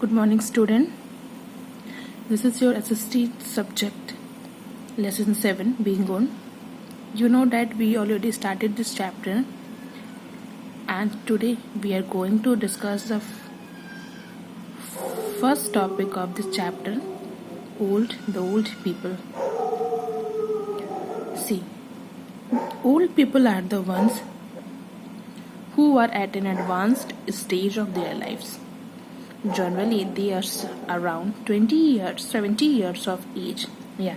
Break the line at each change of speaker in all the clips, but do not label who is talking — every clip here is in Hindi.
Good morning, student. This is your assisted subject, lesson 7, being on. You know that we already started this chapter, and today we are going to discuss the first topic of this chapter, the old people. See, old people are the ones who are at an advanced stage of their lives. Generally, they are around 20 years, 70 years of age. Yeah.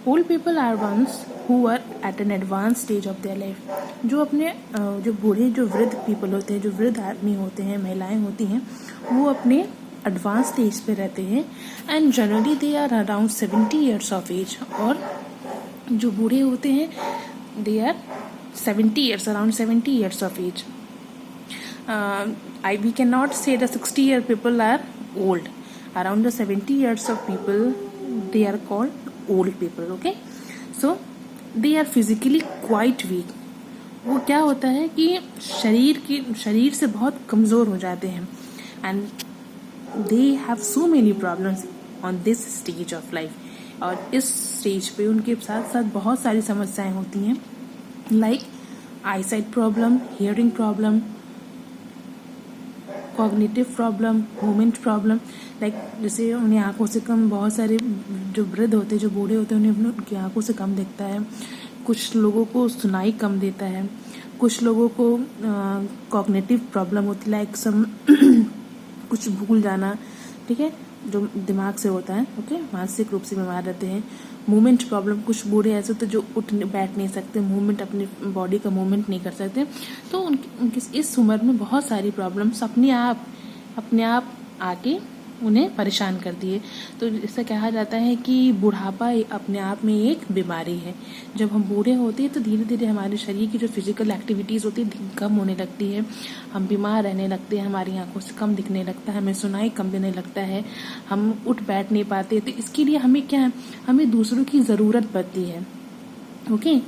Old people are ones who are at an advanced stage of their life. जो वृद्ध people होते हैं, जो वृद्ध आदमी होते हैं, महिलाएं होती हैं, वो अपने एडवांस स्टेज पे रहते हैं. And generally they are around 70 years of age. और जो बूढ़े होते हैं, they are 70 years, around 70 years of age. We cannot say the 60-year people are old. Around the 70 years of people, they are called old people. Okay, so they are physically quite weak. वो क्या होता है कि शरीर से बहुत कमज़ोर हो जाते हैं. And they have so many problems on this stage of life. और इस स्टेज पे उनके साथ साथ बहुत सारी समस्याएं होती हैं, like eyesight problem, hearing problem, cognitive problem, movement problem. Like जैसे उन्हें आंखों से कम, बहुत सारे जो वृद्ध होते हैं, जो बूढ़े होते हैं, उन्हें उनकी आंखों से कम दिखता है. कुछ लोगों को सुनाई कम देता है. कुछ लोगों को कॉग्निटिव प्रॉब्लम होती है, लाइक कुछ भूल जाना, ठीक है, जो दिमाग से होता है. ओके, मानसिक रूप से बीमार रहते हैं. मूवमेंट प्रॉब्लम, कुछ बूढ़े ऐसे होते जो बैठ नहीं सकते, मूवमेंट, अपनी बॉडी का मूवमेंट नहीं कर सकते. तो उनकी इस उम्र में बहुत सारी प्रॉब्लम्स अपने आप आके उन्हें परेशान कर दिए. तो इससे कहा जाता है कि बुढ़ापा अपने आप में एक बीमारी है. जब हम बूढ़े होते हैं तो धीरे धीरे हमारे शरीर की जो फिजिकल एक्टिविटीज़ होती है कम होने लगती है. हम बीमार रहने लगते हैं, हमारी आंखों से कम दिखने लगता है, हमें सुनाई कम देने लगता है, हम उठ बैठ नहीं पाते. तो इसके लिए हमें क्या है, हमें दूसरों की ज़रूरत पड़ती है. ओके,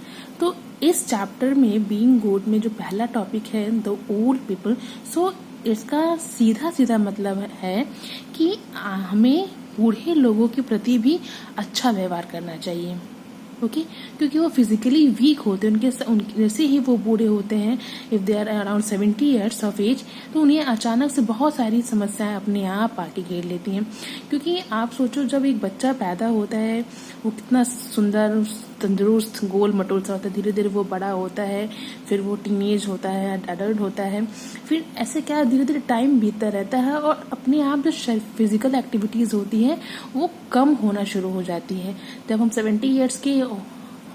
तो इस चैप्टर में बीइंग गुड में जो पहला टॉपिक है द ओल्ड पीपल, सो इसका सीधा मतलब है कि हमें बूढ़े लोगों के प्रति भी अच्छा व्यवहार करना चाहिए. ओके, क्योंकि वो फिजिकली वीक होते हैं. उनके जैसे ही वो बूढ़े होते हैं, if they are around 70 years of age, तो उन्हें अचानक से बहुत सारी समस्याएं अपने आप आके घेर लेती हैं. क्योंकि आप सोचो, जब एक बच्चा पैदा होता है, वो कितना सुंदर, तंदुरुस्त, गोल मटोल सा होता है. धीरे धीरे वो बड़ा होता है, फिर वो टीनेज होता है, अडल्ट होता है, फिर ऐसे क्या धीरे धीरे टाइम बीतता रहता है और अपने आप जो फिजिकल एक्टिविटीज़ होती है वो कम होना शुरू हो जाती है. जब हम 70 years के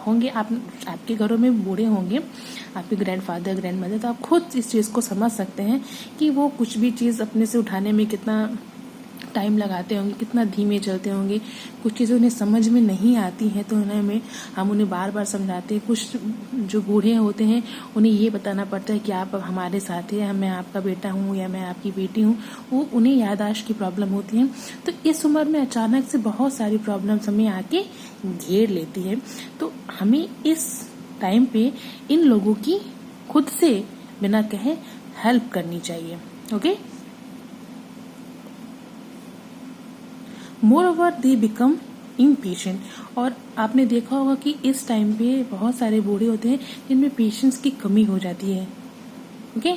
होंगे, आपके घरों में बूढ़े होंगे, आपके ग्रैंडफादर, ग्रैंडमदर, तो आप खुद इस चीज़ को समझ सकते हैं कि वो कुछ भी चीज़ अपने से उठाने में कितना टाइम लगाते होंगे, कितना धीमे चलते होंगे. कुछ चीज़ें उन्हें समझ में नहीं आती हैं तो हम उन्हें बार बार समझाते हैं. कुछ जो बूढ़े होते हैं उन्हें ये बताना पड़ता है कि आप हमारे साथ हैं, मैं आपका बेटा हूँ या मैं आपकी बेटी हूँ. वो उन्हें याददाश्त की प्रॉब्लम होती है. तो इस उम्र में अचानक से बहुत सारी प्रॉब्लम्स हमें आके घेर लेती है. तो हमें इस टाइम पे इन लोगों की खुद से बिना कहे हेल्प करनी चाहिए. Okay, more they become impatient. और आपने देखा होगा कि इस टाइम पे बहुत सारे बूढ़े होते हैं जिनमें पेशेंस की कमी हो जाती है. Okay,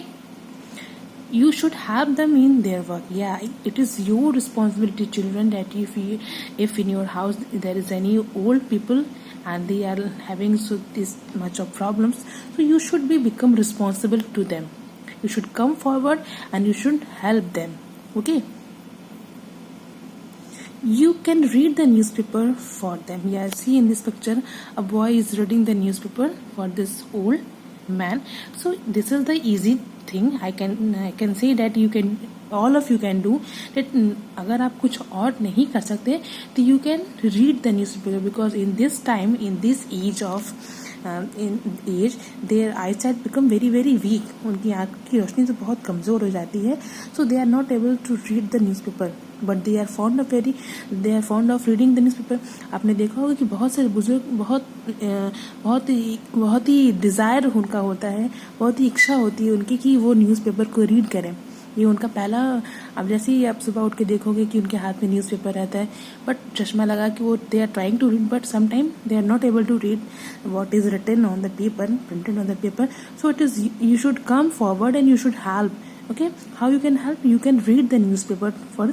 you should have them in their work. Yeah, it is your responsibility, children, that if in your house there is any old people and they are having this much of problems, so you should become responsible to them. You should come forward and you should help them. Okay, you can read the newspaper for them. Yeah, see in this picture a boy is reading the newspaper for this old man. So this is the easy thing I can say that all of you can do that. अगर आप कुछ और नहीं कर सकते तो you can read the newspaper, because in this time, in this age of their eyesight become very very weak. उनकी आँख की रोशनी तो बहुत कमज़ोर हो जाती है. So they are not able to read the newspaper. But they are fond of reading the newspaper. आपने देखा होगा कि बहुत सारे बुजुर्ग बहुत ही डिज़ायर उनका होता है, बहुत ही इच्छा होती है उनकी कि वो न्यूज़पेपर को रीड करें। ये उनका पहला, अब जैसे ही आप सुबह उठ के देखोगे कि उनके हाथ में न्यूज़पेपर रहता है, बट चश्मा लगा कि वो they are trying to read, but sometime they are not able to read what is written on the paper, printed on the paper. So it is, you should come forward and you should help. Okay, how you can help? You can read the newspaper for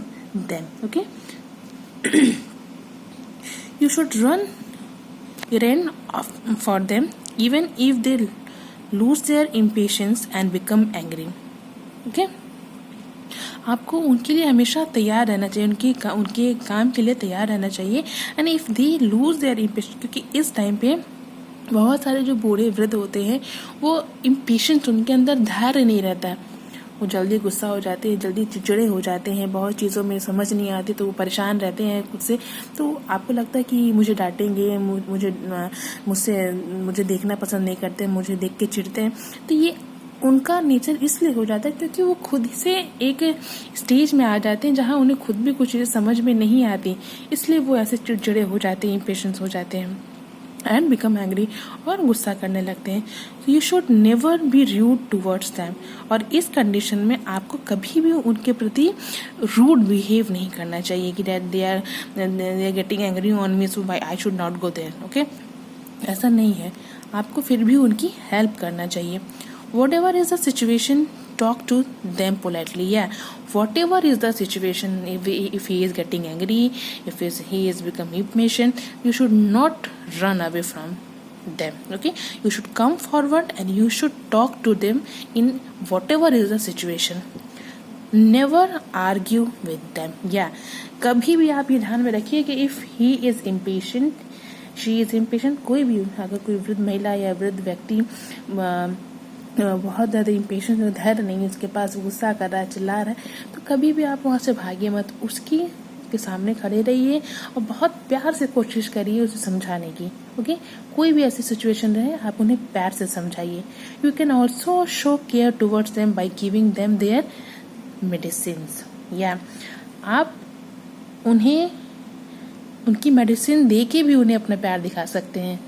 them. Okay. You should run for them even if they lose their impatience and become angry. Okay. आपको उनके लिए हमेशा तैयार रहना चाहिए, उनके काम के लिए तैयार रहना चाहिए. And if they lose their impatience, क्योंकि इस टाइम पे बहुत सारे जो बूढ़े वृद्ध होते हैं वो इम्पेशेंस, उनके अंदर धैर्य नहीं रहता है, वो जल्दी गुस्सा हो जाते हैं, जल्दी चिड़चिड़े हो जाते हैं, बहुत चीज़ों में समझ नहीं आती तो वो परेशान रहते हैं खुद से. तो आपको लगता है कि मुझे डांटेंगे, मुझे देखना पसंद नहीं करते, मुझे देख के चिढ़ते हैं. तो ये उनका नेचर इसलिए हो जाता है क्योंकि वो खुद से एक स्टेज में आ जाते हैं जहाँ उन्हें खुद भी कुछ चीज़ें समझ में नहीं आती, इसलिए वो ऐसे चिड़चिड़े हो जाते हैं, इम्पेशेंस हो जाते हैं एंड बिकम एंग्री, और गुस्सा करने लगते हैं. You should never be rude towards them. और इस कंडीशन में आपको कभी भी उनके प्रति रूड बिहेव नहीं करना चाहिए कि they are getting angry on me so I should not go there. Okay, ऐसा नहीं है, आपको फिर भी उनकी हेल्प करना चाहिए. Whatever is the situation, talk to them politely. Yeah, whatever is the situation, if he is getting angry, if he is become impatient, you should not run away from them. Okay, you should come forward and you should talk to them in whatever is the situation. Never argue with them. Yeah, कभी भी आप ये ध्यान में रखिए कि if he is impatient, she is impatient, कोई भी, अगर कोई वृद्ध महिला या वृद्ध व्यक्ति बहुत ज़्यादा इम्पेशेंस, धैर्य नहीं है उसके पास, गुस्सा कर रहा है, चिल्ला रहा है, तो कभी भी आप वहाँ से भागिए मत, के सामने खड़े रहिए और बहुत प्यार से कोशिश करिए उसे समझाने की. ओके, कोई भी ऐसी सिचुएशन रहे आप उन्हें प्यार से समझाइए. You can also show care towards them by giving them their medicines. या आप उन्हें उनकी मेडिसिन दे के भी उन्हें अपना प्यार दिखा सकते हैं.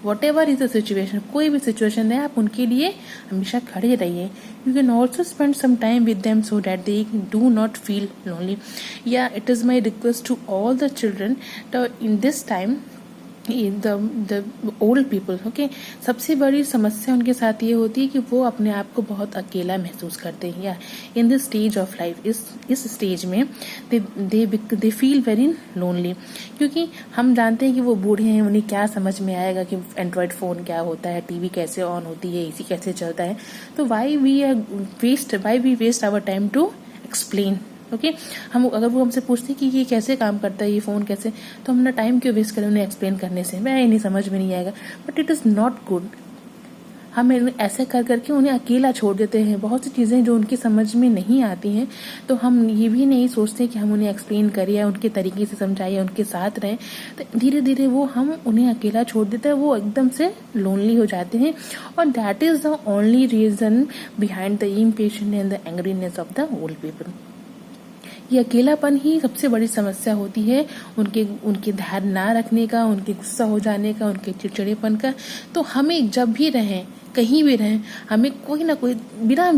Whatever is the situation, कोई भी सिचुएशन है, आप उनके लिए हमेशा खड़े रहिए. You can also spend some time with them so that they do not feel lonely. Yeah, it is my request to all the children in this time, the old people. Okay, सबसे बड़ी समस्या उनके साथ ये होती है कि वो अपने आप को बहुत अकेला महसूस करते हैं. या in this stage of life, इस स्टेज में दे फील वेरी लोनली, क्योंकि हम जानते हैं कि वो बूढ़े हैं, उन्हें क्या समझ में आएगा कि एंड्रॉयड फ़ोन क्या होता है, टीवी कैसे ऑन होती है, एसी कैसे चलता है. तो why we waste our time to explain. Okay, हम अगर वो हमसे पूछते कि ये कैसे काम करता है, ये फ़ोन कैसे, तो हम अपना टाइम क्यों वेस्ट करें उन्हें एक्सप्लेन करने से, मैं नहीं समझ में नहीं आएगा. But it is not good. हम ऐसे कर करके उन्हें अकेला छोड़ देते हैं. बहुत सी चीज़ें जो उनकी समझ में नहीं आती हैं, तो हम ये भी नहीं सोचते कि हम उन्हें एक्सप्लेन करें या उनके तरीके से समझाएं, उनके साथ रहें. तो धीरे धीरे वो हम उन्हें अकेला छोड़ देते हैं, वो एकदम से लोनली हो जाते हैं. और that is the only reason behind the impatience and the angriness of the old people. ये अकेलापन ही सबसे बड़ी समस्या होती है, उनके धैर्य ना रखने का, उनके गुस्सा हो जाने का, उनके चिड़चिड़ेपन का. तो हमें जब भी रहें, कहीं भी रहें, हमें कोई ना कोई बिना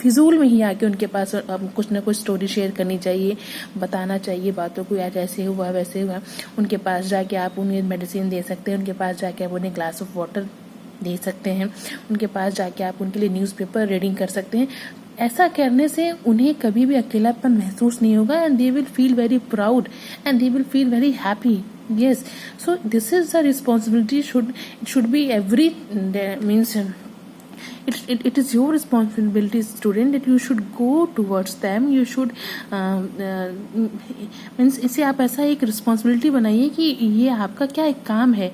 फिजूल में ही आके उनके पास कुछ ना कुछ स्टोरी शेयर करनी चाहिए, बताना चाहिए बातों को, आज ऐसे हुआ वैसे हुआ. उनके पास जाके आप उन्हें मेडिसिन दे सकते हैं, उनके पास जाके आप उन्हें ग्लास ऑफ वाटर दे सकते हैं, उनके पास जाके आप उनके लिए न्यूज़पेपर रीडिंग कर सकते हैं. ऐसा करने से उन्हें कभी भी अकेलापन महसूस नहीं होगा, and they will feel very proud and they will feel very happy. Yes, so this is the responsibility. It should be every means. It is your responsibility, student, that you should go towards them. You should means इसे आप ऐसा एक responsibility बनाइए कि ये आपका क्या एक काम है,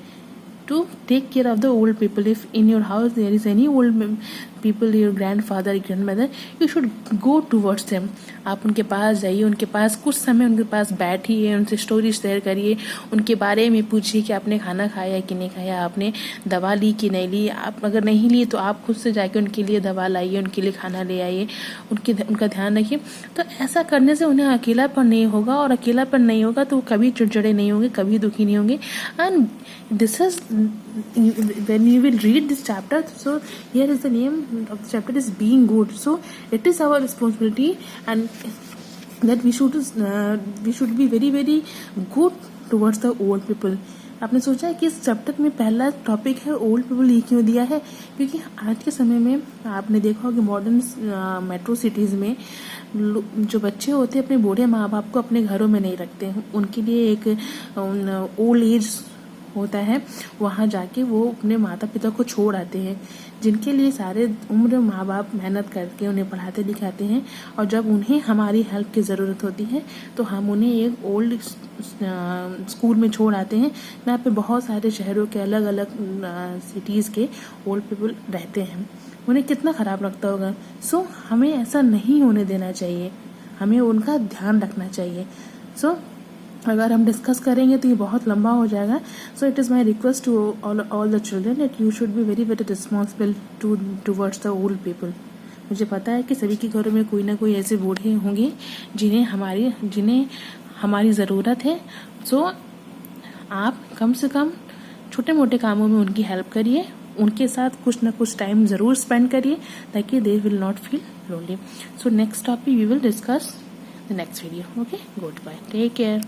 to take care of the old people. If in your house there is any old people, your grandfather, grandmother, you should go towards them. आप उनके पास जाइए, उनके पास कुछ समय उनके पास बैठिए, उनसे स्टोरी शेयर करिए, उनके बारे में पूछिए कि आपने खाना खाया कि नहीं खाया, आपने दवा ली कि नहीं ली। आप अगर नहीं ली तो आप खुद से जाके उनके लिए दवा लाइए, उनके लिए खाना ले आइए, उनका ध्यान रखिए। तो ऐसा करने से उन्हें अकेलापन नहीं होगा, और अकेलापन नहीं होगा तो वो कभी चिड़चिड़े नहीं होंगे, कभी दुखी नहीं होंगे। And this is when you will read this chapter, so here is the name of the chapter is being good. So it is our responsibility and that we should be very very good towards the old people. आपने सोचा है कि इस चैप्टर में पहला टॉपिक है ओल्ड पीपल, ये क्यों दिया है? क्योंकि आज के समय में आपने देखा होगा मॉडर्न मेट्रो सिटीज़ में जो बच्चे होते हैं अपने बूढ़े माँ बाप को अपने घरों में नहीं रखते, उनके लिए एक ओल्ड एज होता है, वहाँ जाके वो अपने माता पिता को छोड़ आते हैं, जिनके लिए सारे उम्र माँ बाप मेहनत करके उन्हें पढ़ाते लिखाते हैं। और जब उन्हें हमारी हेल्प की ज़रूरत होती है तो हम उन्हें एक ओल्ड स्कूल में छोड़ आते हैं, जहाँ पे बहुत सारे शहरों के अलग अलग सिटीज़ के ओल्ड पीपल रहते हैं। उन्हें कितना ख़राब लगता होगा। सो हमें ऐसा नहीं होने देना चाहिए, हमें उनका ध्यान रखना चाहिए। सो अगर हम डिस्कस करेंगे तो ये बहुत लंबा हो जाएगा। So it is my request to all the children that you should be very very responsible towards the old people. मुझे पता है कि सभी के घरों में कोई ना कोई ऐसे बूढ़े होंगे जिन्हें हमारी ज़रूरत है। सो आप कम से कम छोटे मोटे कामों में उनकी हेल्प करिए, उनके साथ कुछ ना कुछ टाइम ज़रूर स्पेंड करिए ताकि they will not feel lonely. So next topic we will discuss the next video. Okay, good bye, take care.